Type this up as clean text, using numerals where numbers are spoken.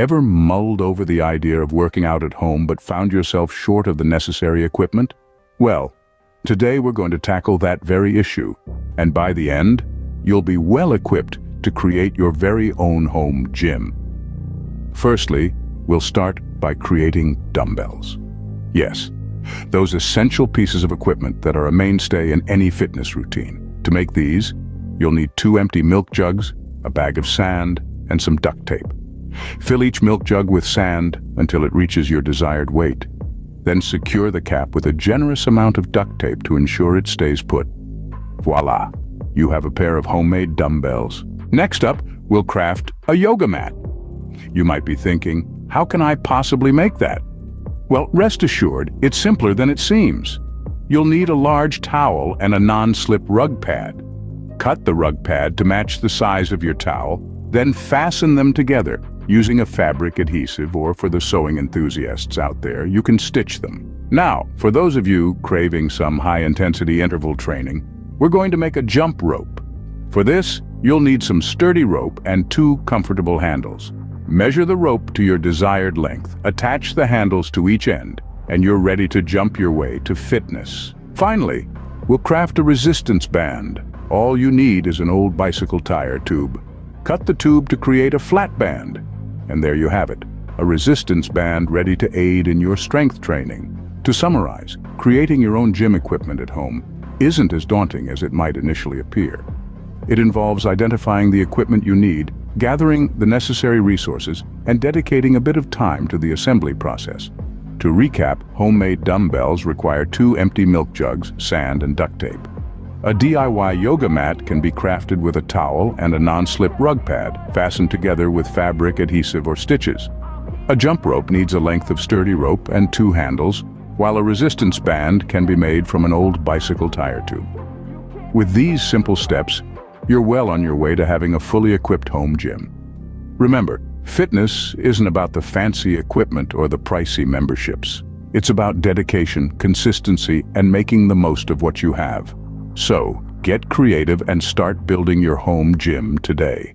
Ever mulled over the idea of working out at home but found yourself short of the necessary equipment? Well, today we're going to tackle that very issue, and by the end, you'll be well equipped to create your very own home gym. Firstly, we'll start by creating dumbbells. Yes, those essential pieces of equipment that are a mainstay in any fitness routine. To make these, you'll need 2 empty milk jugs, a bag of sand, and some duct tape. Fill each milk jug with sand until it reaches your desired weight. Then secure the cap with a generous amount of duct tape to ensure it stays put. Voila! You have a pair of homemade dumbbells. Next up, we'll craft a yoga mat. You might be thinking, how can I possibly make that? Well, rest assured, it's simpler than it seems. You'll need a large towel and a non-slip rug pad. Cut the rug pad to match the size of your towel, then fasten them together using a fabric adhesive, or for the sewing enthusiasts out there, you can stitch them. Now, for those of you craving some high-intensity interval training, we're going to make a jump rope. For this, you'll need some sturdy rope and 2 comfortable handles. Measure the rope to your desired length, attach the handles to each end, and you're ready to jump your way to fitness. Finally, we'll craft a resistance band. All you need is an old bicycle tire tube. Cut the tube to create a flat band. And there you have it, a resistance band ready to aid in your strength training. To summarize, creating your own gym equipment at home isn't as daunting as it might initially appear. It involves identifying the equipment you need, gathering the necessary resources, and dedicating a bit of time to the assembly process. To recap, homemade dumbbells require 2 empty milk jugs, sand, and duct tape. A DIY yoga mat can be crafted with a towel and a non-slip rug pad, fastened together with fabric adhesive or stitches. A jump rope needs a length of sturdy rope and 2 handles, while a resistance band can be made from an old bicycle tire tube. With these simple steps, you're well on your way to having a fully equipped home gym. Remember, fitness isn't about the fancy equipment or the pricey memberships. It's about dedication, consistency, and making the most of what you have. So, get creative and start building your home gym today.